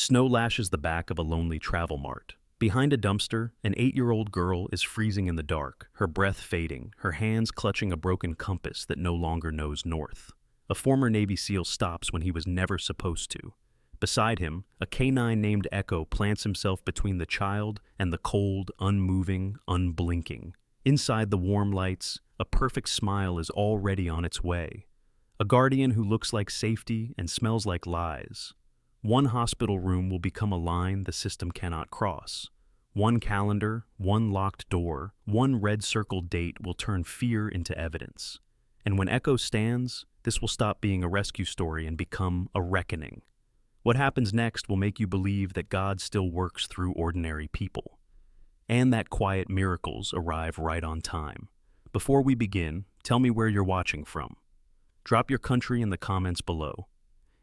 Snow lashes the back of a lonely travel mart. Behind a dumpster, an 8-year-old girl is freezing in the dark, her breath fading, her hands clutching a broken compass that no longer knows north. A former Navy SEAL stops when he was never supposed to. Beside him, a canine named Echo plants himself between the child and the cold, unmoving, unblinking. Inside the warm lights, a perfect smile is already on its way. A guardian who looks like safety and smells like lies. One hospital room will become a line the system cannot cross. One calendar, one locked door, one red-circled date will turn fear into evidence. And when Echo stands, this will stop being a rescue story and become a reckoning. What happens next will make you believe that God still works through ordinary people, and that quiet miracles arrive right on time. Before we begin, tell me where you're watching from. Drop your country in the comments below.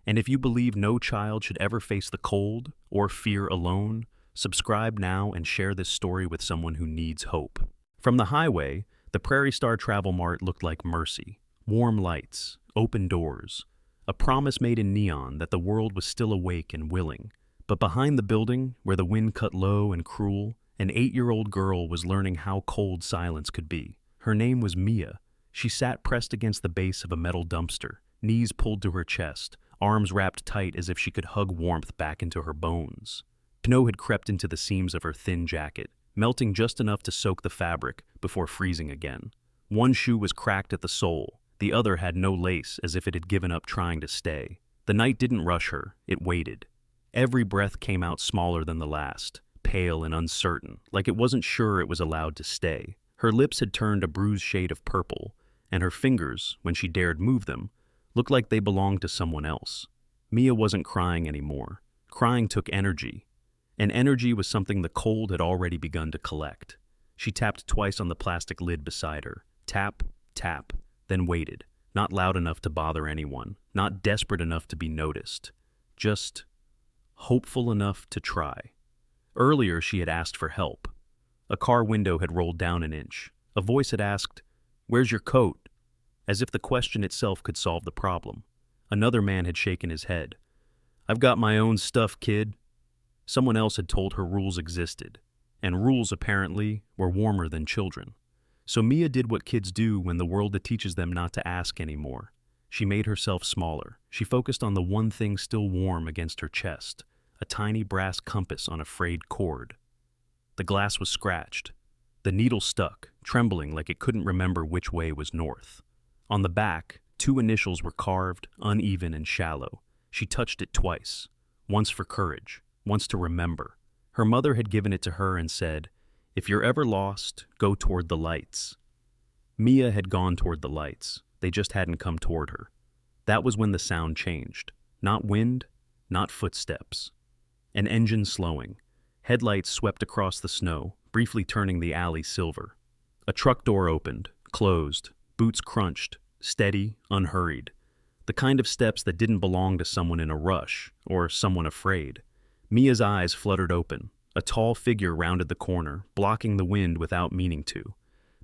And if you believe no child should ever face the cold or fear alone, subscribe now and share this story with someone who needs hope. From the highway, the Prairie Star Travel Mart looked like mercy. Warm lights, open doors, a promise made in neon that the world was still awake and willing. But behind the building, where the wind cut low and cruel, an 8-year-old girl was learning how cold silence could be. Her name was Mia. She sat pressed against the base of a metal dumpster, knees pulled to her chest, arms wrapped tight as if she could hug warmth back into her bones. Snow had crept into the seams of her thin jacket, melting just enough to soak the fabric before freezing again. One shoe was cracked at the sole. The other had no lace, as if it had given up trying to stay. The night didn't rush her, it waited. Every breath came out smaller than the last, pale and uncertain, like it wasn't sure it was allowed to stay. Her lips had turned a bruised shade of purple, and her fingers, when she dared move them, looked like they belonged to someone else. Mia wasn't crying anymore. Crying took energy, and energy was something the cold had already begun to collect. She tapped twice on the plastic lid beside her. Tap, tap. Then waited, not loud enough to bother anyone, not desperate enough to be noticed, just hopeful enough to try. Earlier, she had asked for help. A car window had rolled down an inch. A voice had asked, "Where's your coat?" As if the question itself could solve the problem. Another man had shaken his head. "I've got my own stuff, kid." Someone else had told her rules existed, and rules, apparently, were warmer than children. So Mia did what kids do when the world teaches them not to ask anymore. She made herself smaller. She focused on the one thing still warm against her chest, a tiny brass compass on a frayed cord. The glass was scratched. The needle stuck, trembling like it couldn't remember which way was north. On the back, 2 initials were carved, uneven and shallow. She touched it twice, once for courage, once to remember. Her mother had given it to her and said, "If you're ever lost, go toward the lights." Mia had gone toward the lights. They just hadn't come toward her. That was when the sound changed. Not wind, not footsteps. An engine slowing. Headlights swept across the snow, briefly turning the alley silver. A truck door opened, closed, boots crunched, steady, unhurried. The kind of steps that didn't belong to someone in a rush, or someone afraid. Mia's eyes fluttered open. A tall figure rounded the corner, blocking the wind without meaning to.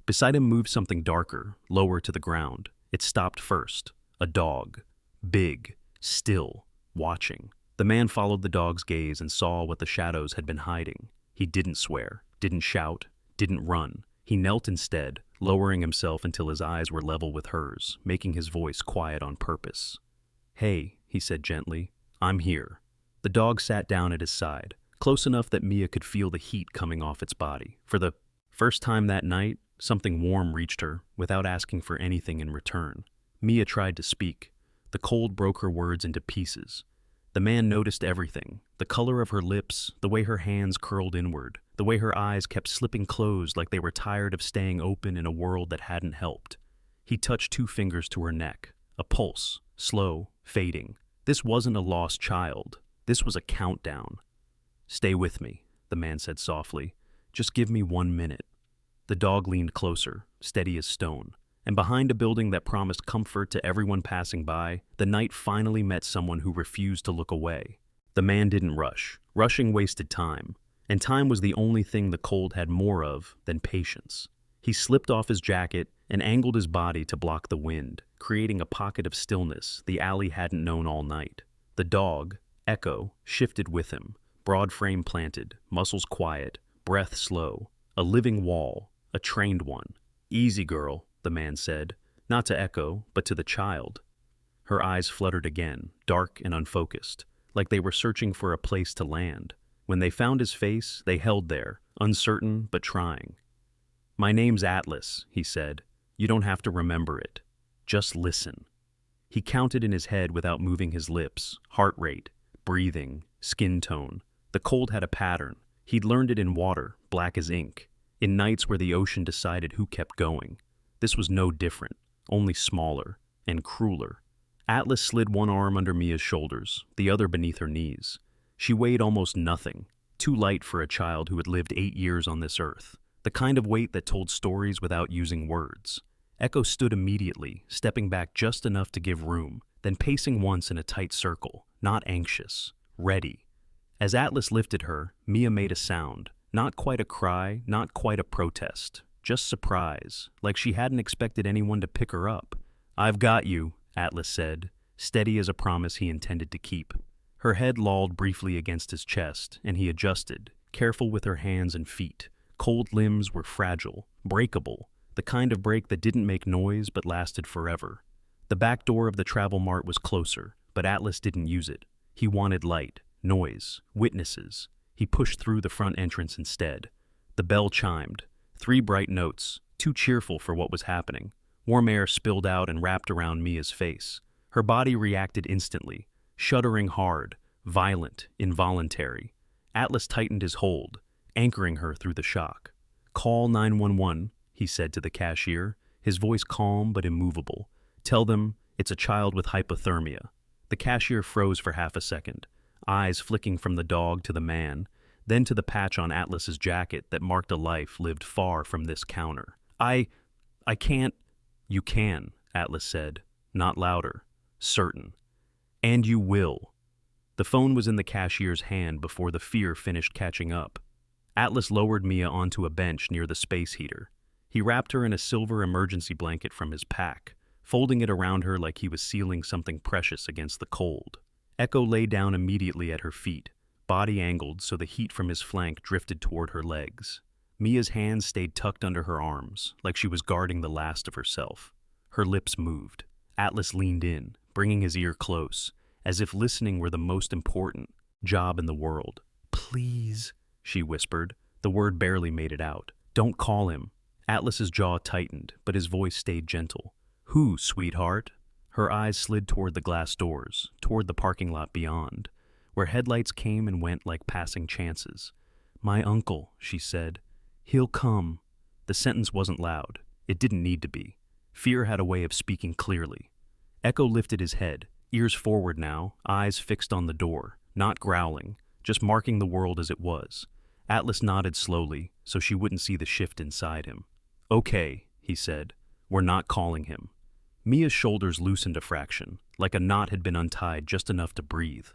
Beside him moved something darker, lower to the ground. It stopped first. A dog. Big, still, watching. The man followed the dog's gaze and saw what the shadows had been hiding. He didn't swear, didn't shout, didn't run. He knelt instead, lowering himself until his eyes were level with hers, making his voice quiet on purpose. "Hey," he said gently, "I'm here." The dog sat down at his side, close enough that Mia could feel the heat coming off its body. For the first time that night, something warm reached her, without asking for anything in return. Mia tried to speak. The cold broke her words into pieces. The man noticed everything, the color of her lips, the way her hands curled inward, the way her eyes kept slipping closed like they were tired of staying open in a world that hadn't helped. He touched 2 fingers to her neck, a pulse, slow, fading. This wasn't a lost child. This was a countdown. "Stay with me," the man said softly. "Just give me 1 minute." The dog leaned closer, steady as stone. And behind a building that promised comfort to everyone passing by, the night finally met someone who refused to look away. The man didn't rush. Rushing wasted time. And time was the only thing the cold had more of than patience. He slipped off his jacket and angled his body to block the wind, creating a pocket of stillness the alley hadn't known all night. The dog, Echo shifted with him, broad frame planted, muscles quiet, breath slow, a living wall, a trained one. "Easy, girl," the man said, not to Echo, but to the child. Her eyes fluttered again, dark and unfocused, like they were searching for a place to land. When they found his face, they held there, uncertain but trying. "My name's Atlas," he said. "You don't have to remember it. Just listen." He counted in his head without moving his lips, heart rate, breathing, skin tone. The cold had a pattern. He'd learned it in water, black as ink, in nights where the ocean decided who kept going. This was no different, only smaller and crueler. Atlas slid one arm under Mia's shoulders, the other beneath her knees. She weighed almost nothing, too light for a child who had lived 8 years on this earth, the kind of weight that told stories without using words. Echo stood immediately, stepping back just enough to give room, then pacing once in a tight circle, not anxious, ready. As Atlas lifted her, Mia made a sound, not quite a cry, not quite a protest, just surprise, like she hadn't expected anyone to pick her up. "I've got you," Atlas said, steady as a promise he intended to keep. Her head lolled briefly against his chest, and he adjusted, careful with her hands and feet. Cold limbs were fragile, breakable, the kind of break that didn't make noise but lasted forever. The back door of the travel mart was closer, but Atlas didn't use it. He wanted light, noise, witnesses. He pushed through the front entrance instead. The bell chimed. 3 bright notes, too cheerful for what was happening. Warm air spilled out and wrapped around Mia's face. Her body reacted instantly, shuddering hard, violent, involuntary. Atlas tightened his hold, anchoring her through the shock. "Call 911, he said to the cashier, his voice calm but immovable. "Tell them it's a child with hypothermia." The cashier froze for half a second, eyes flicking from the dog to the man, then to the patch on Atlas's jacket that marked a life lived far from this counter. I can't." "You can," Atlas said, not louder, certain. "And you will." The phone was in the cashier's hand before the fear finished catching up. Atlas lowered Mia onto a bench near the space heater. He wrapped her in a silver emergency blanket from his pack, folding it around her like he was sealing something precious against the cold. Echo lay down immediately at her feet, body angled so the heat from his flank drifted toward her legs. Mia's hands stayed tucked under her arms, like she was guarding the last of herself. Her lips moved. Atlas leaned in, bringing his ear close, as if listening were the most important job in the world. "Please," she whispered. The word barely made it out. "Don't call him." Atlas's jaw tightened, but his voice stayed gentle. "Who, sweetheart?" Her eyes slid toward the glass doors, toward the parking lot beyond, where headlights came and went like passing chances. "My uncle," she said. "He'll come." The sentence wasn't loud. It didn't need to be. Fear had a way of speaking clearly. Echo lifted his head, ears forward now, eyes fixed on the door, not growling, just marking the world as it was. Atlas nodded slowly, so she wouldn't see the shift inside him. "Okay," he said. "We're not calling him." Mia's shoulders loosened a fraction, like a knot had been untied just enough to breathe.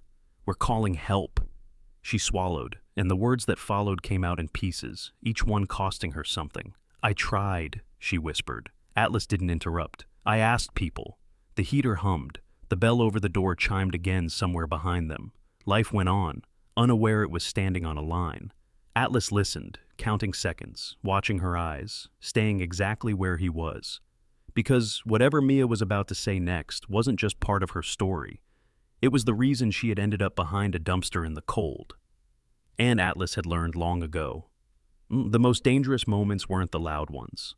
"We're calling help." She swallowed, and the words that followed came out in pieces, each one costing her something. "I tried," she whispered. Atlas didn't interrupt. "I asked people." The heater hummed. The bell over the door chimed again somewhere behind them. Life went on, unaware it was standing on a line. Atlas listened, counting seconds, watching her eyes, staying exactly where he was. Because whatever Mia was about to say next wasn't just part of her story. It was the reason she had ended up behind a dumpster in the cold. And Atlas had learned long ago. The most dangerous moments weren't the loud ones.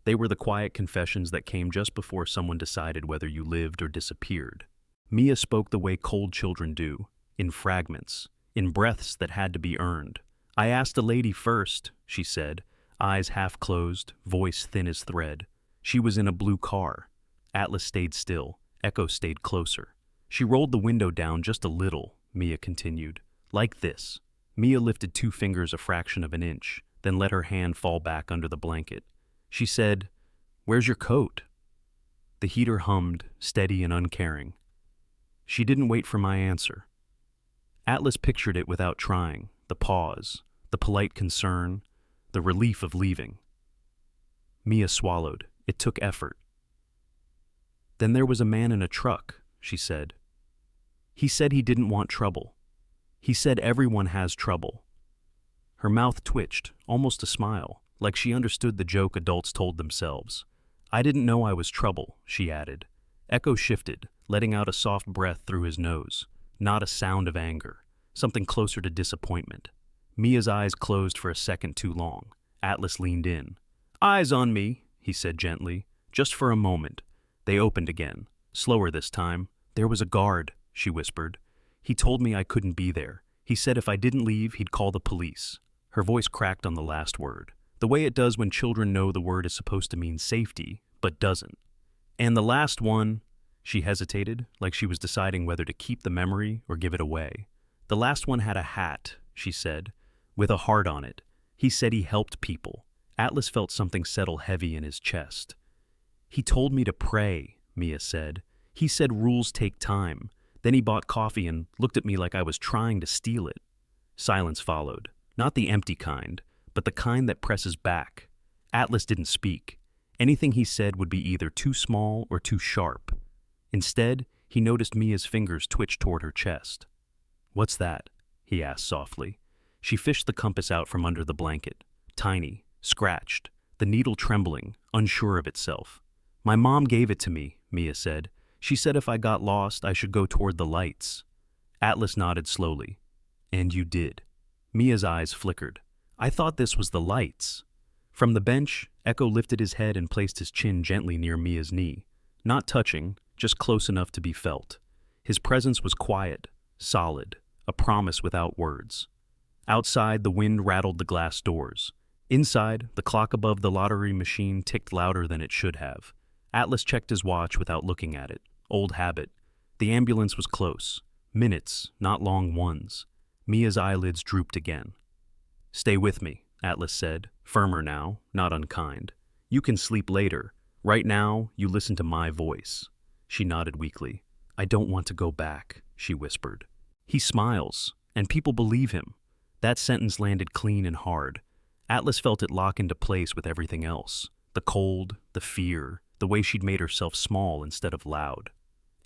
They were the quiet confessions that came just before someone decided whether you lived or disappeared. Mia spoke the way cold children do, in fragments, in breaths that had to be earned. "I asked a lady first," she said, eyes half closed, voice thin as thread. "She was in a blue car." Atlas stayed still. Echo stayed closer. "She rolled the window down just a little," Mia continued. "Like this." Mia lifted 2 fingers a fraction of an inch, then let her hand fall back under the blanket. She said, "Where's your coat?" The heater hummed, steady and uncaring. She didn't wait for my answer. Atlas pictured it without trying, the pause, the polite concern, the relief of leaving. Mia swallowed. It took effort. "Then there was a man in a truck," she said. "He said he didn't want trouble. He said everyone has trouble. Her mouth twitched, almost a smile, like she understood the joke adults told themselves. I didn't know I was trouble, she added. Echo shifted, letting out a soft breath through his nose. Not a sound of anger, something closer to disappointment. Mia's eyes closed for a second too long. Atlas leaned in. Eyes on me, he said gently. Just for a moment. They opened again. Slower this time. There was a guard, she whispered. He told me I couldn't be there. He said if I didn't leave, he'd call the police. Her voice cracked on the last word, the way it does when children know the word is supposed to mean safety, but doesn't. And the last one, she hesitated, like she was deciding whether to keep the memory or give it away. The last one had a hat, she said, with a heart on it. He said he helped people. Atlas felt something settle heavy in his chest. He told me to pray, Mia said. He said rules take time. Then he bought coffee and looked at me like I was trying to steal it. Silence followed. Not the empty kind, but the kind that presses back. Atlas didn't speak. Anything he said would be either too small or too sharp. Instead, he noticed Mia's fingers twitch toward her chest. What's that? He asked softly. She fished the compass out from under the blanket. Tiny, scratched, the needle trembling, unsure of itself. My mom gave it to me, Mia said. She said if I got lost, I should go toward the lights. Atlas nodded slowly. And you did. Mia's eyes flickered. I thought this was the lights. From the bench, Echo lifted his head and placed his chin gently near Mia's knee. Not touching, just close enough to be felt. His presence was quiet, solid, a promise without words. Outside, the wind rattled the glass doors. Inside, the clock above the lottery machine ticked louder than it should have. Atlas checked his watch without looking at it. Old habit. The ambulance was close. Minutes, not long ones. Mia's eyelids drooped again. Stay with me, Atlas said, firmer now, not unkind. You can sleep later. Right now, you listen to my voice. She nodded weakly. I don't want to go back, she whispered. He smiles, and people believe him. That sentence landed clean and hard. Atlas felt it lock into place with everything else. The cold, the fear, the way she'd made herself small instead of loud.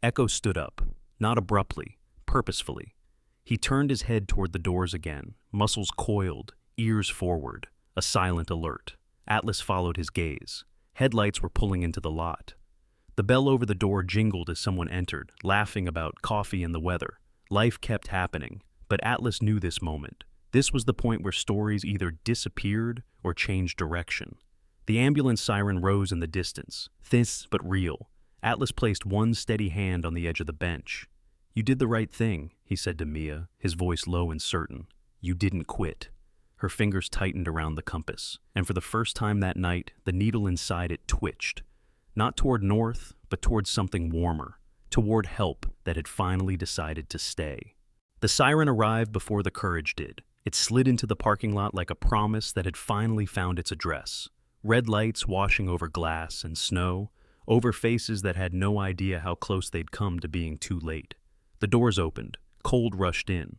Echo stood up, not abruptly, purposefully. He turned his head toward the doors again, muscles coiled, ears forward, a silent alert. Atlas followed his gaze. Headlights were pulling into the lot. The bell over the door jingled as someone entered, laughing about coffee and the weather. Life kept happening, but Atlas knew this moment. This was the point where stories either disappeared or changed direction. The ambulance siren rose in the distance, thin but real. Atlas placed one steady hand on the edge of the bench. You did the right thing, he said to Mia, his voice low and certain. You didn't quit. Her fingers tightened around the compass, and for the first time that night, the needle inside it twitched. Not toward north, but toward something warmer, toward help that had finally decided to stay. The siren arrived before the courage did. It slid into the parking lot like a promise that had finally found its address. Red lights washing over glass and snow, over faces that had no idea how close they'd come to being too late. The doors opened, cold rushed in.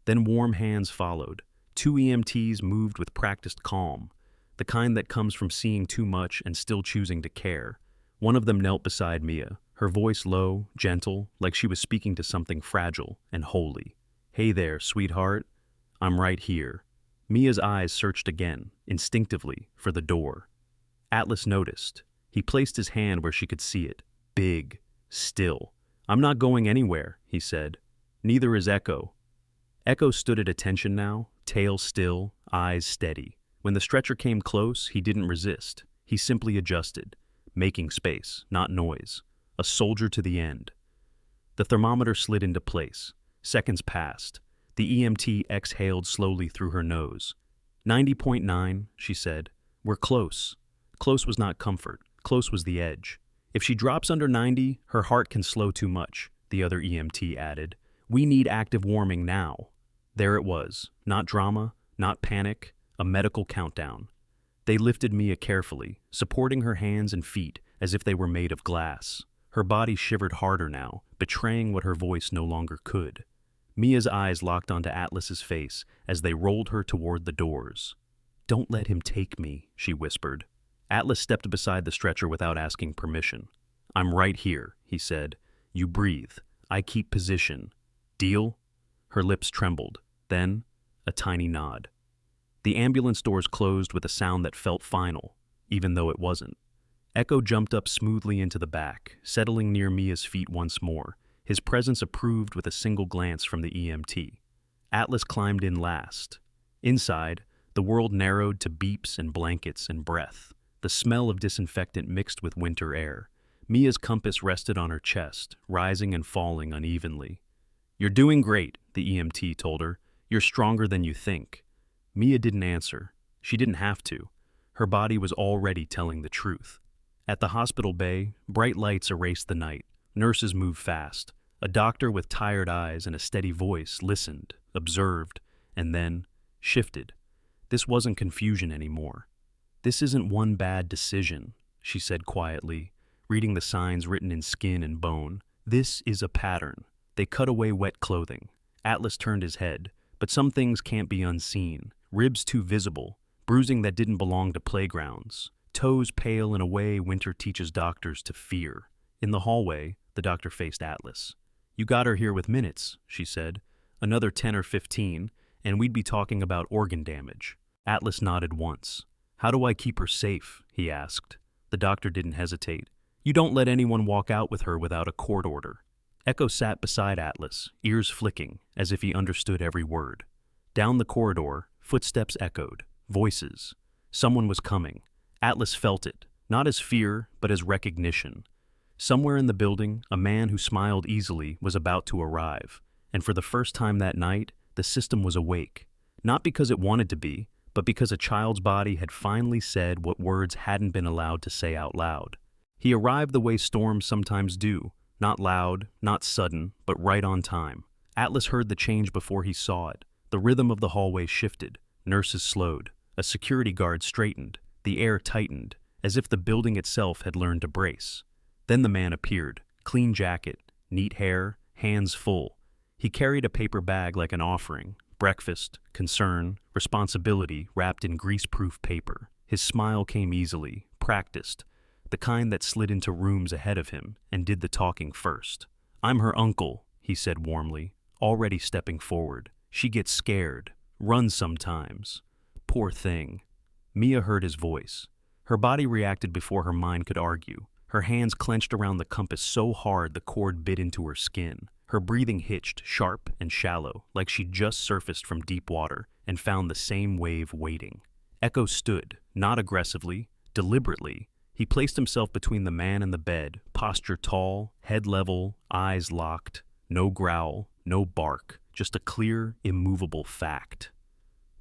Then warm hands followed. 2 EMTs moved with practiced calm, the kind that comes from seeing too much and still choosing to care. One of them knelt beside Mia, her voice low, gentle, like she was speaking to something fragile and holy. Hey there, sweetheart. I'm right here. Mia's eyes searched again, instinctively, for the door. Atlas noticed. He placed his hand where she could see it. Big. Still. I'm not going anywhere, he said. Neither is Echo. Echo stood at attention now, tail still, eyes steady. When the stretcher came close, he didn't resist. He simply adjusted, making space, not noise. A soldier to the end. The thermometer slid into place. Seconds passed. The EMT exhaled slowly through her nose. 90.9, she said. We're close. Close was not comfort. Close was the edge. If she drops under 90, her heart can slow too much, the other EMT added. We need active warming now. There it was. Not drama, not panic, a medical countdown. They lifted Mia carefully, supporting her hands and feet as if they were made of glass. Her body shivered harder now, betraying what her voice no longer could. Mia's eyes locked onto Atlas's face as they rolled her toward the doors. Don't let him take me, she whispered. Atlas stepped beside the stretcher without asking permission. I'm right here, he said. You breathe. I keep position. Deal? Her lips trembled. Then, a tiny nod. The ambulance doors closed with a sound that felt final, even though it wasn't. Echo jumped up smoothly into the back, settling near Mia's feet once more, his presence approved with a single glance from the EMT. Atlas climbed in last. Inside, the world narrowed to beeps and blankets and breath, the smell of disinfectant mixed with winter air. Mia's compass rested on her chest, rising and falling unevenly. "You're doing great," the EMT told her. "You're stronger than you think." Mia didn't answer. She didn't have to. Her body was already telling the truth. At the hospital bay, bright lights erased the night. Nurses moved fast. A doctor with tired eyes and a steady voice listened, observed, and then shifted. This wasn't confusion anymore. "This isn't one bad decision," she said quietly, reading the signs written in skin and bone. "This is a pattern." They cut away wet clothing. Atlas turned his head, but some things can't be unseen. Ribs too visible, bruising that didn't belong to playgrounds, toes pale in a way winter teaches doctors to fear. In the hallway, the doctor faced Atlas. "You got her here with minutes," she said. "Another 10 or 15, and we'd be talking about organ damage." Atlas nodded once. "How do I keep her safe?" he asked. The doctor didn't hesitate. "You don't let anyone walk out with her without a court order." Echo sat beside Atlas, ears flicking, as if he understood every word. Down the corridor, footsteps echoed, voices. Someone was coming. Atlas felt it, not as fear, but as recognition. Somewhere in the building, a man who smiled easily was about to arrive, and for the first time that night, the system was awake. Not because it wanted to be, but because a child's body had finally said what words hadn't been allowed to say out loud. He arrived the way storms sometimes do, not loud, not sudden, but right on time. Atlas heard the change before he saw it. The rhythm of the hallway shifted. Nurses slowed. A security guard straightened. The air tightened, as if the building itself had learned to brace. Then the man appeared. Clean jacket, neat hair, hands full. He carried a paper bag like an offering. Breakfast, concern, responsibility wrapped in grease-proof paper. His smile came easily, practiced, the kind that slid into rooms ahead of him and did the talking first. "I'm her uncle," he said warmly, already stepping forward. "She gets scared, runs sometimes. Poor thing." Mia heard his voice. Her body reacted before her mind could argue. Her hands clenched around the compass so hard the cord bit into her skin. Her breathing hitched, sharp and shallow, like she'd just surfaced from deep water and found the same wave waiting. Echo stood, not aggressively, deliberately. He placed himself between the man and the bed, posture tall, head level, eyes locked. No growl, no bark, just a clear, immovable fact.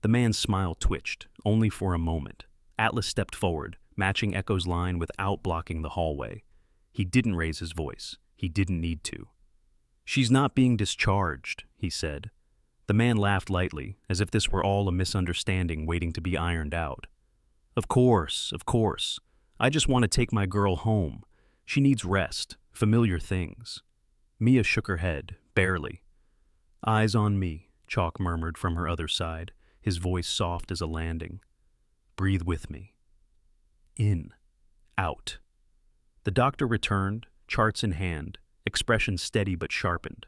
The man's smile twitched, only for a moment. Atlas stepped forward, matching Echo's line without blocking the hallway. He didn't raise his voice. He didn't need to. "She's not being discharged," he said. The man laughed lightly, as if this were all a misunderstanding waiting to be ironed out. Of course. I just want to take my girl home. She needs rest, familiar things." Mia shook her head, barely. "Eyes on me," Chalk murmured from her other side, his voice soft as a landing. "Breathe with me. In. Out." The doctor returned, charts in hand, expression steady but sharpened.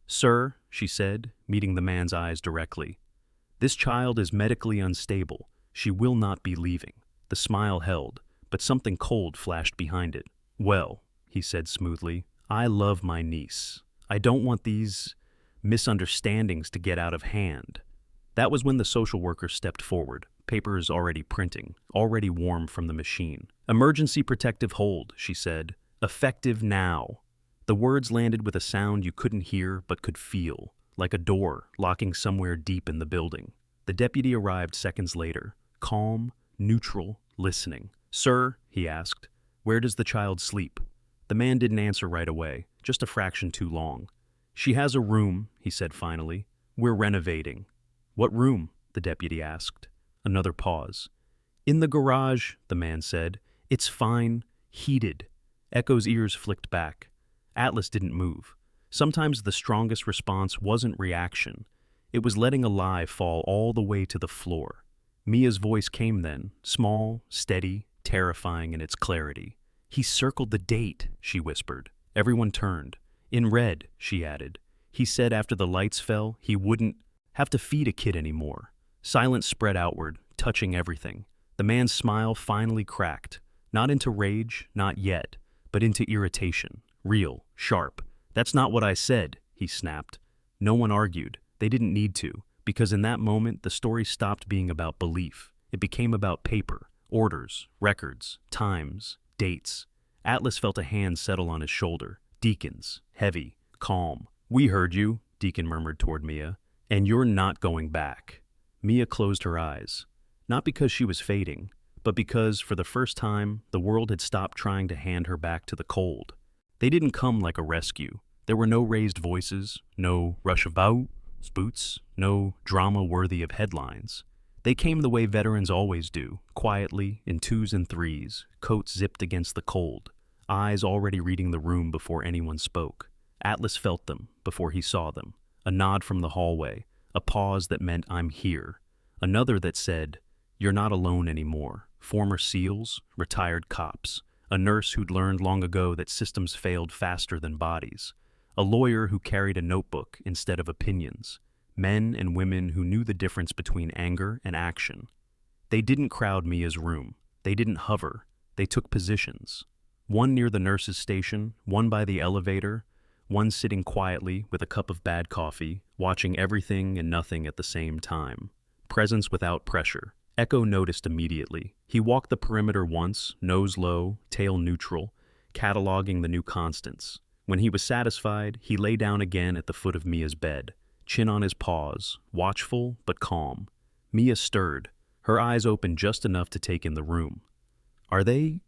"Sir," she said, meeting the man's eyes directly, "this child is medically unstable. She will not be leaving." The smile held, but something cold flashed behind it. "Well," he said smoothly, "I love my niece. I don't want these misunderstandings to get out of hand." That was when the social worker stepped forward, papers already printing, already warm from the machine. "Emergency protective hold," she said. "Effective now." The words landed with a sound you couldn't hear but could feel, like a door locking somewhere deep in the building. The deputy arrived seconds later, calm, neutral, listening. "Sir," he asked, "where does the child sleep?" The man didn't answer right away, just a fraction too long. "She has a room," he said finally. "We're renovating." "What room?" the deputy asked. Another pause. "In the garage," the man said. "It's fine. Heated." Echo's ears flicked back. Atlas didn't move. Sometimes the strongest response wasn't reaction. It was letting a lie fall all the way to the floor. Mia's voice came then, small, steady, terrifying in its clarity. "He circled the date," she whispered. Everyone turned. "In red," she added. He said after the lights fell, he wouldn't have to feed a kid anymore. Silence spread outward, touching everything. The man's smile finally cracked. Not into rage, not yet, but into irritation. Real, sharp. "That's not what I said," he snapped. No one argued. They didn't need to, because in that moment the story stopped being about belief. It became about paper, orders, records, times, dates. Atlas felt a hand settle on his shoulder. Deacon's, heavy, calm. "We heard you," Deacon murmured toward Mia, "and you're not going back." Mia closed her eyes. Not because she was fading, but because, for the first time, the world had stopped trying to hand her back to the cold. They didn't come like a rescue. There were no raised voices, no rush of boots, no drama worthy of headlines. They came the way veterans always do, quietly, in twos and threes, coats zipped against the cold, eyes already reading the room before anyone spoke. Atlas felt them before he saw them. A nod from the hallway, a pause that meant "I'm here." Another that said, "You're not alone anymore." Former SEALs, retired cops, a nurse who'd learned long ago that systems failed faster than bodies, a lawyer who carried a notebook instead of opinions, men and women who knew the difference between anger and action. They didn't crowd Mia's room. They didn't hover. They took positions. One near the nurse's station, one by the elevator, one sitting quietly with a cup of bad coffee, watching everything and nothing at the same time. Presence without pressure. Echo noticed immediately. He walked the perimeter once, nose low, tail neutral, cataloging the new constants. When he was satisfied, he lay down again at the foot of Mia's bed, chin on his paws, watchful but calm. Mia stirred, her eyes opened just enough to take in the room. "Are they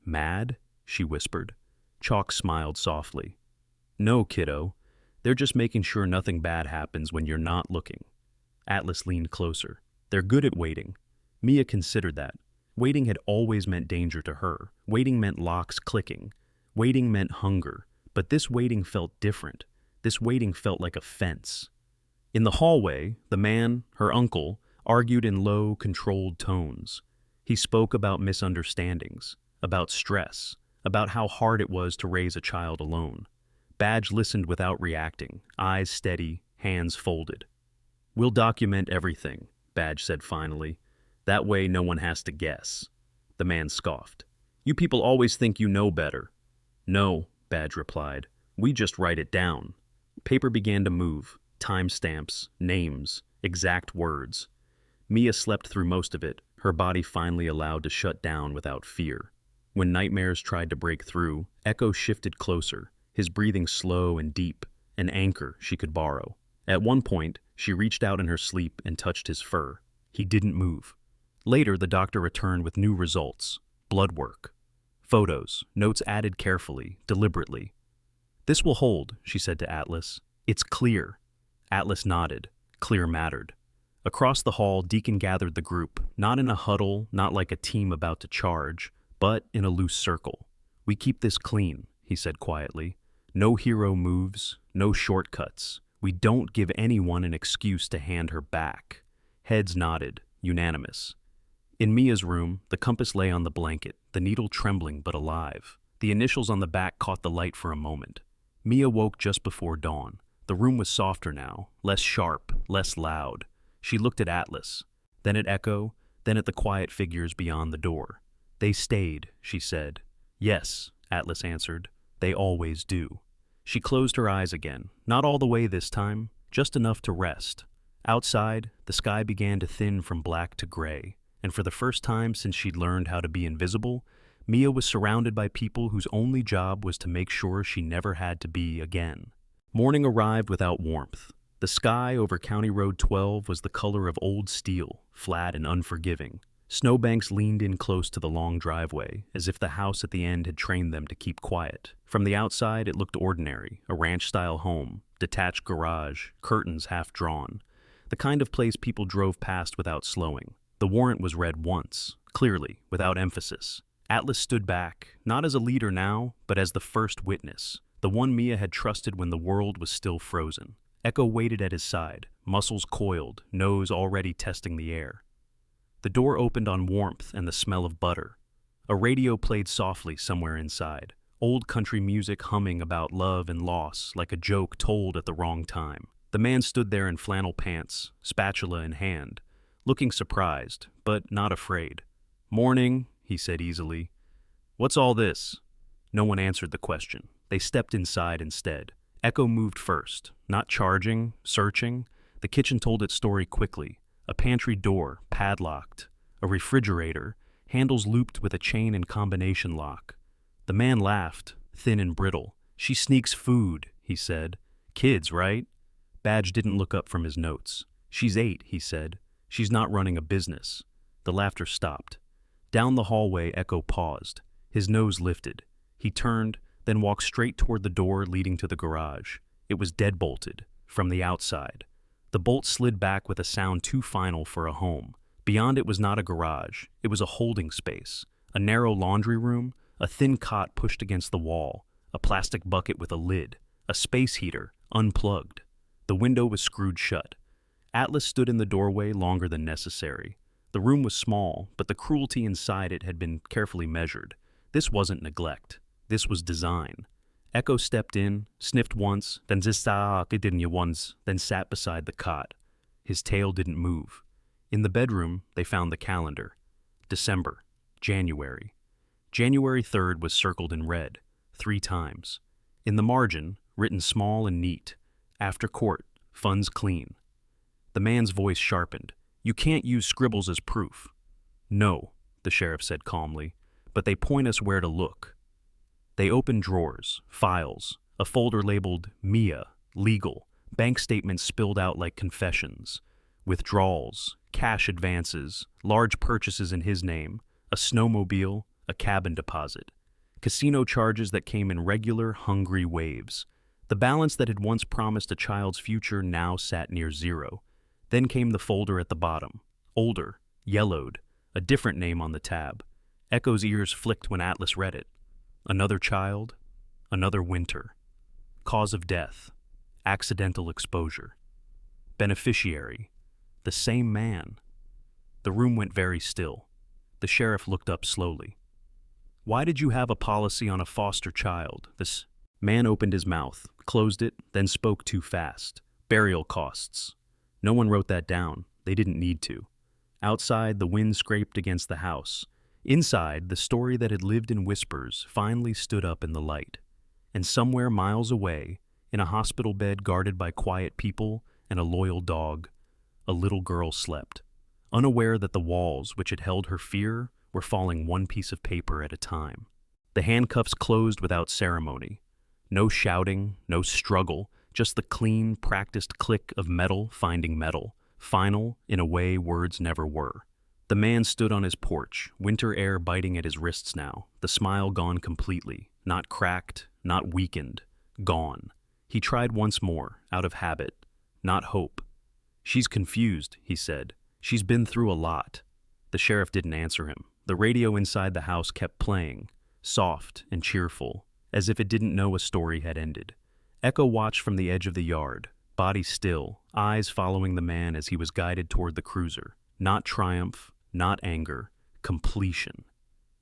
mad?" she whispered. Chalk smiled softly. "No, kiddo. They're just making sure nothing bad happens when you're not looking." Atlas leaned closer. "They're good at waiting." Mia considered that. Waiting had always meant danger to her. Waiting meant locks clicking. Waiting meant hunger. But this waiting felt different. This waiting felt like a fence. In the hallway, the man, her uncle, argued in low, controlled tones. He spoke about misunderstandings, about stress, about how hard it was to raise a child alone. Badge listened without reacting, eyes steady, hands folded. "We'll document everything," Badge said finally. "That way no one has to guess." The man scoffed. "You people always think you know better." "No," Badge replied. "We just write it down." Paper began to move. Timestamps, names, exact words. Mia slept through most of it, her body finally allowed to shut down without fear. When nightmares tried to break through, Echo shifted closer, his breathing slow and deep, an anchor she could borrow. At one point, she reached out in her sleep and touched his fur. He didn't move. Later, the doctor returned with new results. Blood work. Photos, notes added carefully, deliberately. "This will hold," she said to Atlas. "It's clear." Atlas nodded. Clear mattered. Across the hall, Deacon gathered the group, not in a huddle, not like a team about to charge, but in a loose circle. "We keep this clean," he said quietly. "No hero moves, no shortcuts. We don't give anyone an excuse to hand her back." Heads nodded, unanimous. In Mia's room, the compass lay on the blanket, the needle trembling but alive. The initials on the back caught the light for a moment. Mia woke just before dawn. The room was softer now, less sharp, less loud. She looked at Atlas, then at Echo, then at the quiet figures beyond the door. "They stayed," she said. "Yes," Atlas answered. "They always do." She closed her eyes again, not all the way this time, just enough to rest. Outside, the sky began to thin from black to gray, and for the first time since she'd learned how to be invisible, Mia was surrounded by people whose only job was to make sure she never had to be again. Morning arrived without warmth. The sky over County Road 12 was the color of old steel, flat and unforgiving. Snowbanks leaned in close to the long driveway, as if the house at the end had trained them to keep quiet. From the outside, it looked ordinary, a ranch-style home, detached garage, curtains half drawn. The kind of place people drove past without slowing. The warrant was read once, clearly, without emphasis. Atlas stood back, not as a leader now, but as the first witness, the one Mia had trusted when the world was still frozen. Echo waited at his side, muscles coiled, nose already testing the air. The door opened on warmth and the smell of butter. A radio played softly somewhere inside. old country music humming about love and loss like a joke told at the wrong time. The man stood there in flannel pants, spatula in hand, looking surprised, but not afraid. "Morning," he said easily. "What's all this?" No one answered the question. They stepped inside instead. Echo moved first, not charging, searching. The kitchen told its story quickly. A pantry door, padlocked. A refrigerator, handles looped with a chain and combination lock. The man laughed, thin and brittle. "She sneaks food," he said. "Kids, right?" Badge didn't look up from his notes. "She's 8, he said. "She's not running a business." The laughter stopped. Down the hallway, Echo paused. His nose lifted. He turned, then walked straight toward the door leading to the garage. It was deadbolted, from the outside. The bolt slid back with a sound too final for a home. Beyond it was not a garage. It was a holding space. A narrow laundry room, a thin cot pushed against the wall, a plastic bucket with a lid, a space heater, unplugged. The window was screwed shut. Atlas stood in the doorway longer than necessary. The room was small, but the cruelty inside it had been carefully measured. This wasn't neglect. This was design. Echo stepped in, sniffed once, then then sat beside the cot. His tail didn't move. In the bedroom, they found the calendar. December, January. January 3rd was circled in red, 3 times. In the margin, written small and neat, "After court, funds clean." The man's voice sharpened. "You can't use scribbles as proof." "No," the sheriff said calmly, "but they point us where to look." They opened drawers, files, a folder labeled Mia, legal, bank statements spilled out like confessions, withdrawals, cash advances, large purchases in his name, a snowmobile, a cabin deposit, casino charges that came in regular, hungry waves. The balance that had once promised a child's future now sat near 0. Then came the folder at the bottom, older, yellowed, a different name on the tab. Echo's ears flicked when Atlas read it. Another child, another winter. Cause of death, accidental exposure. Beneficiary, the same man. The room went very still. The sheriff looked up slowly. "Why did you have a policy on a foster child?" This man opened his mouth, closed it, then spoke too fast. "Burial costs." No one wrote that down. They didn't need to. Outside, the wind scraped against the house. Inside, the story that had lived in whispers finally stood up in the light. And somewhere miles away, in a hospital bed guarded by quiet people and a loyal dog, a little girl slept, unaware that the walls which had held her fear were falling one piece of paper at a time. The handcuffs closed without ceremony. No shouting, no struggle, just the clean, practiced click of metal finding metal, final in a way words never were. The man stood on his porch, winter air biting at his wrists now, the smile gone completely, not cracked, not weakened, gone. He tried once more, out of habit, not hope. "She's confused," he said. "She's been through a lot." The sheriff didn't answer him. The radio inside the house kept playing, soft and cheerful, as if it didn't know a story had ended. Echo watched from the edge of the yard, body still, eyes following the man as he was guided toward the cruiser. Not triumph, not anger, completion.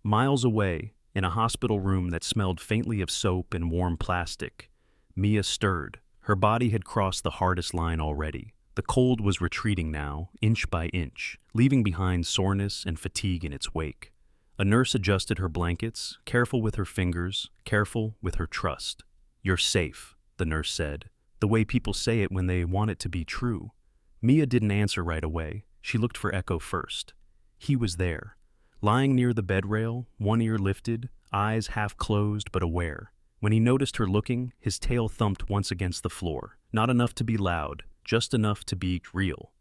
Miles away, in a hospital room that smelled faintly of soap and warm plastic, Mia stirred. Her body had crossed the hardest line already. The cold was retreating now, inch by inch, leaving behind soreness and fatigue in its wake. A nurse adjusted her blankets, careful with her fingers, careful with her trust. "You're safe," the nurse said, the way people say it when they want it to be true. Mia didn't answer right away. She looked for Echo first. He was there, lying near the bed rail, one ear lifted, eyes half closed but aware. When he noticed her looking, his tail thumped once against the floor. Not enough to be loud, just enough to be real.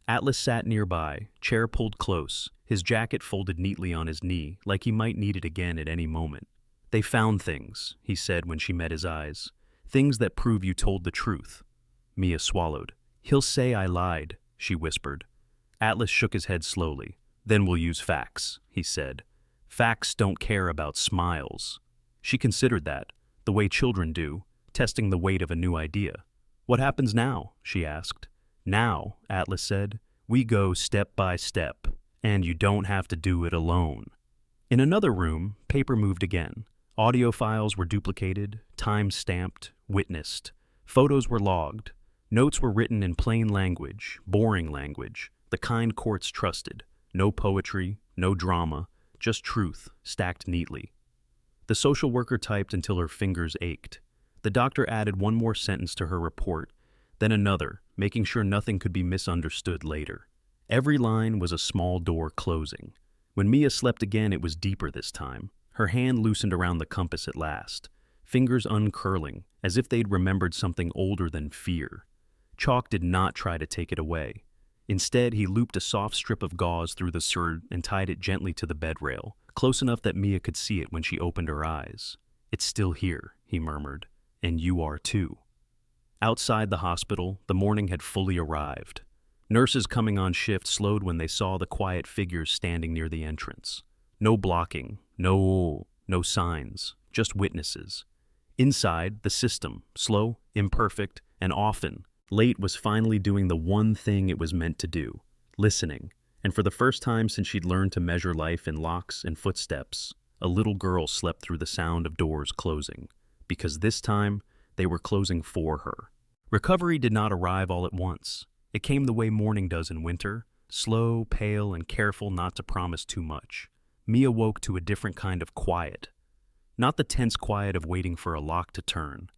Atlas sat nearby, chair pulled close, his jacket folded neatly on his knee, like he might need it again at any moment. "They found things," he said when she met his eyes. "Things that prove you told the truth." Mia swallowed. "He'll say I lied," she whispered. Atlas shook his head slowly. "Then we'll use facts," he said. "Facts don't care about smiles." She considered that, the way children do, testing the weight of a new idea. "What happens now?" she asked. "Now," Atlas said, "we go step by step, and you don't have to do it alone." In another room, paper moved again. Audio files were duplicated, time-stamped, witnessed. Photos were logged. Notes were written in plain language, boring language, the kind courts trusted. No poetry, no drama, just truth, stacked neatly. The social worker typed until her fingers ached. The doctor added one more sentence to her report, then another, making sure nothing could be misunderstood later. Every line was a small door closing. When Mia slept again, it was deeper this time. Her hand loosened around the compass at last, fingers uncurling, as if they'd remembered something older than fear. Chalk did not try to take it away. Instead, he looped a soft strip of gauze through the sword and tied it gently to the bed rail, close enough that Mia could see it when she opened her eyes. "It's still here," he murmured, "and you are too." Outside the hospital, the morning had fully arrived. Nurses coming on shift slowed when they saw the quiet figures standing near the entrance. No blocking, no signs, just witnesses. Inside, the system, slow, imperfect, and often late, was finally doing the one thing it was meant to do, listening. And for the first time since she'd learned to measure life in locks and footsteps, a little girl slept through the sound of doors closing, because this time they were closing for her. Recovery did not arrive all at once. It came the way morning does in winter, slow, pale, and careful not to promise too much. Mia woke to a different kind of quiet. Not the tense quiet of waiting for a lock to turn,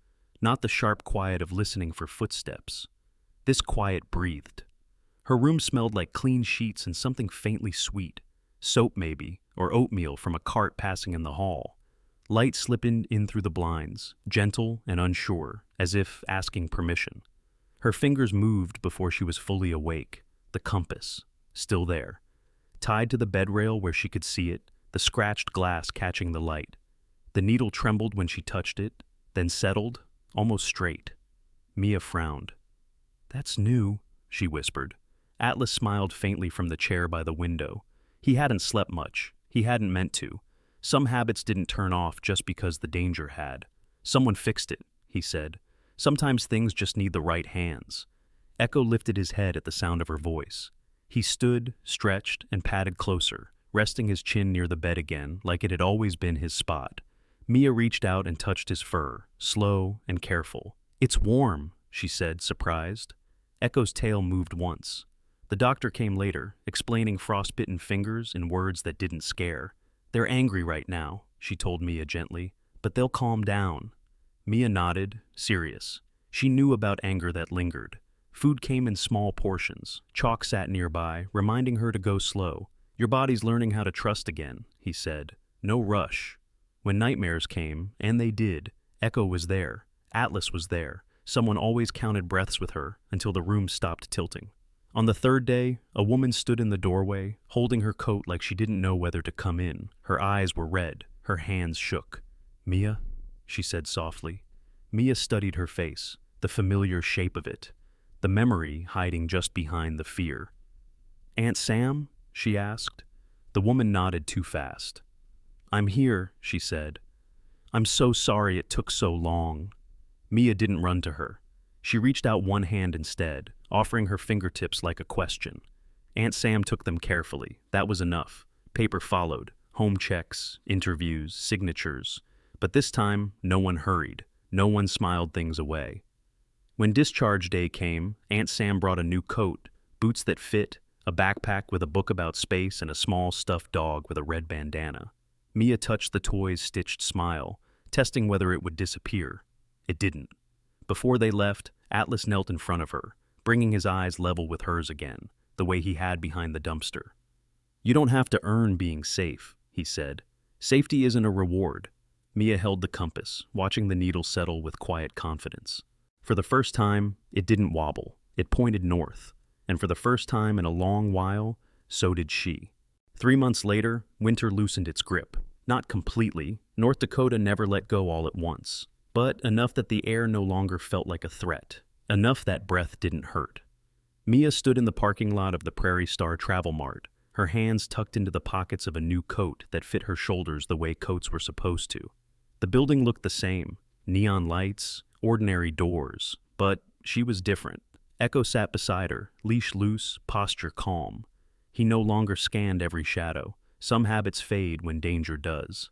not the sharp quiet of listening for footsteps. This quiet breathed. Her room smelled like clean sheets and something faintly sweet, soap maybe, or oatmeal from a cart passing in the hall. Light slipping in through the blinds, gentle and unsure, as if asking permission. Her fingers moved before she was fully awake, the compass, still there. Tied to the bed rail where she could see it, the scratched glass catching the light. The needle trembled when she touched it, then settled, almost straight. Mia frowned. "That's new," she whispered. Atlas smiled faintly from the chair by the window. He hadn't slept much. He hadn't meant to. Some habits didn't turn off just because the danger had. "Someone fixed it," he said. "Sometimes things just need the right hands." Echo lifted his head at the sound of her voice. He stood, stretched, and padded closer, resting his chin near the bed again, like it had always been his spot. Mia reached out and touched his fur, slow and careful. "It's warm," she said, surprised. Echo's tail moved once. The doctor came later, explaining frostbitten fingers in words that didn't scare. "They're angry right now," she told Mia gently, "but they'll calm down." Mia nodded, serious. She knew about anger that lingered. Food came in small portions. Chalk sat nearby, reminding her to go slow. "Your body's learning how to trust again," he said. "No rush." When nightmares came, and they did, Echo was there. Atlas was there. Someone always counted breaths with her until the room stopped tilting. On the third day, a woman stood in the doorway, holding her coat like she didn't know whether to come in. Her eyes were red. Her hands shook. "Mia?" she said softly. Mia studied her face, the familiar shape of it, the memory hiding just behind the fear. "Aunt Sam?" she asked. The woman nodded too fast. "I'm here," she said. "I'm so sorry it took so long." Mia didn't run to her. She reached out one hand instead, offering her fingertips like a question. Aunt Sam took them carefully. That was enough. Paper followed. Home checks, interviews, signatures. But this time, no one hurried. No one smiled things away. When discharge day came, Aunt Sam brought a new coat, boots that fit, a backpack with a book about space, and a small stuffed dog with a red bandana. Mia touched the toy's stitched smile, testing whether it would disappear. It didn't. Before they left, Atlas knelt in front of her, bringing his eyes level with hers again, the way he had behind the dumpster. "You don't have to earn being safe," he said. "Safety isn't a reward." Mia held the compass, watching the needle settle with quiet confidence. For the first time, it didn't wobble. It pointed north. And for the first time in a long while, so did she. 3 months later, winter loosened its grip. Not completely. North Dakota never let go all at once. But enough that the air no longer felt like a threat. Enough that breath didn't hurt. Mia stood in the parking lot of the Prairie Star Travel Mart, her hands tucked into the pockets of a new coat that fit her shoulders the way coats were supposed to. The building looked the same. Neon lights, ordinary doors. But she was different. Echo sat beside her, leash loose, posture calm. He no longer scanned every shadow. Some habits fade when danger does.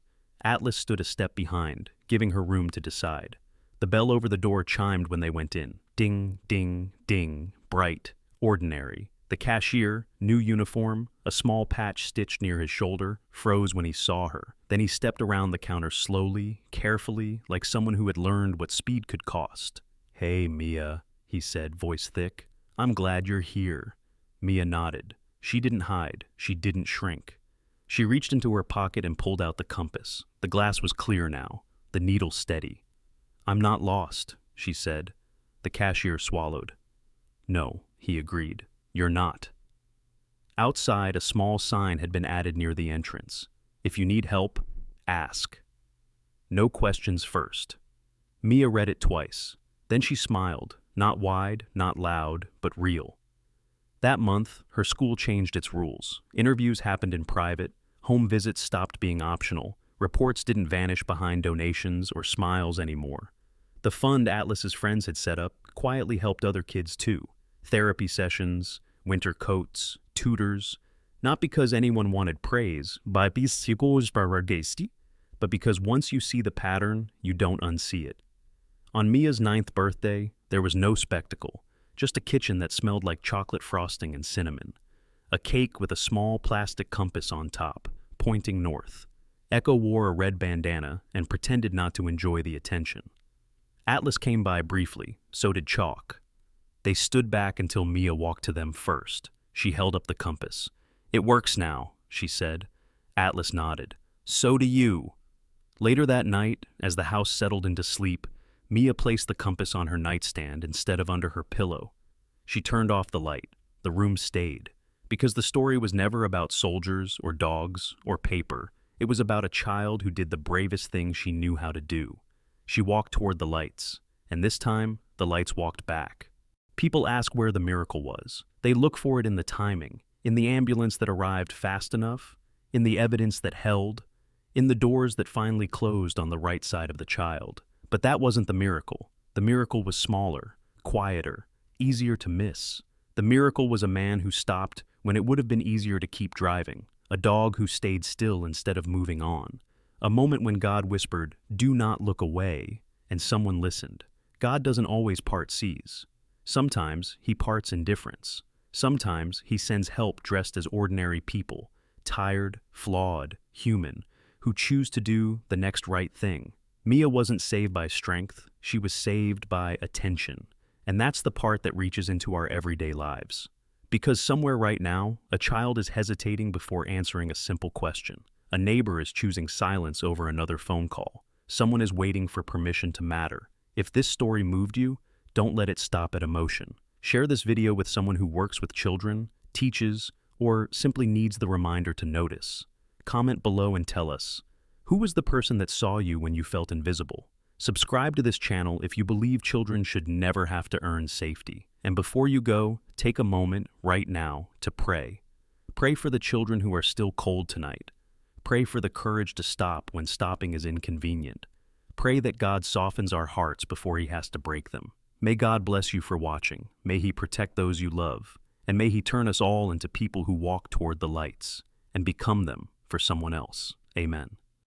Atlas stood a step behind, giving her room to decide. The bell over the door chimed when they went in. Ding, ding, ding, bright, ordinary. The cashier, new uniform, a small patch stitched near his shoulder, froze when he saw her. Then he stepped around the counter slowly, carefully, like someone who had learned what speed could cost. "Hey, Mia," he said, voice thick. "I'm glad you're here." Mia nodded. She didn't hide. She didn't shrink. She reached into her pocket and pulled out the compass. The glass was clear now, the needle steady. "I'm not lost," she said. The cashier swallowed. "No," he agreed. "You're not." Outside, a small sign had been added near the entrance. "If you need help, ask." No questions first. Mia read it twice. Then she smiled, not wide, not loud, but real. That month, her school changed its rules. Interviews happened in private, home visits stopped being optional, reports didn't vanish behind donations or smiles anymore. The fund Atlas's friends had set up quietly helped other kids too. Therapy sessions, winter coats, tutors, not because anyone wanted praise, but because once you see the pattern, you don't unsee it. On Mia's 9th birthday, there was no spectacle, just a kitchen that smelled like chocolate frosting and cinnamon. A cake with a small plastic compass on top, pointing north. Echo wore a red bandana and pretended not to enjoy the attention. Atlas came by briefly, so did Chalk. They stood back until Mia walked to them first. She held up the compass. "It works now," she said. Atlas nodded. "So do you." Later that night, as the house settled into sleep, Mia placed the compass on her nightstand instead of under her pillow. She turned off the light. The room stayed. Because the story was never about soldiers or dogs or paper. It was about a child who did the bravest thing she knew how to do. She walked toward the lights, and this time, the lights walked back. People ask where the miracle was. They look for it in the timing, in the ambulance that arrived fast enough, in the evidence that held, in the doors that finally closed on the right side of the child. But that wasn't the miracle. The miracle was smaller, quieter, easier to miss. The miracle was a man who stopped when it would have been easier to keep driving, a dog who stayed still instead of moving on, a moment when God whispered, "Do not look away," and someone listened. God doesn't always part seas. Sometimes he parts indifference. Sometimes he sends help dressed as ordinary people, tired, flawed, human, who choose to do the next right thing. Mia wasn't saved by strength, she was saved by attention. And that's the part that reaches into our everyday lives. Because somewhere right now, a child is hesitating before answering a simple question. A neighbor is choosing silence over another phone call. Someone is waiting for permission to matter. If this story moved you, don't let it stop at emotion. Share this video with someone who works with children, teaches, or simply needs the reminder to notice. Comment below and tell us, who was the person that saw you when you felt invisible? Subscribe to this channel if you believe children should never have to earn safety. And before you go, take a moment right now to pray. Pray for the children who are still cold tonight. Pray for the courage to stop when stopping is inconvenient. Pray that God softens our hearts before he has to break them. May God bless you for watching. May he protect those you love. And may he turn us all into people who walk toward the lights and become them for someone else. Amen.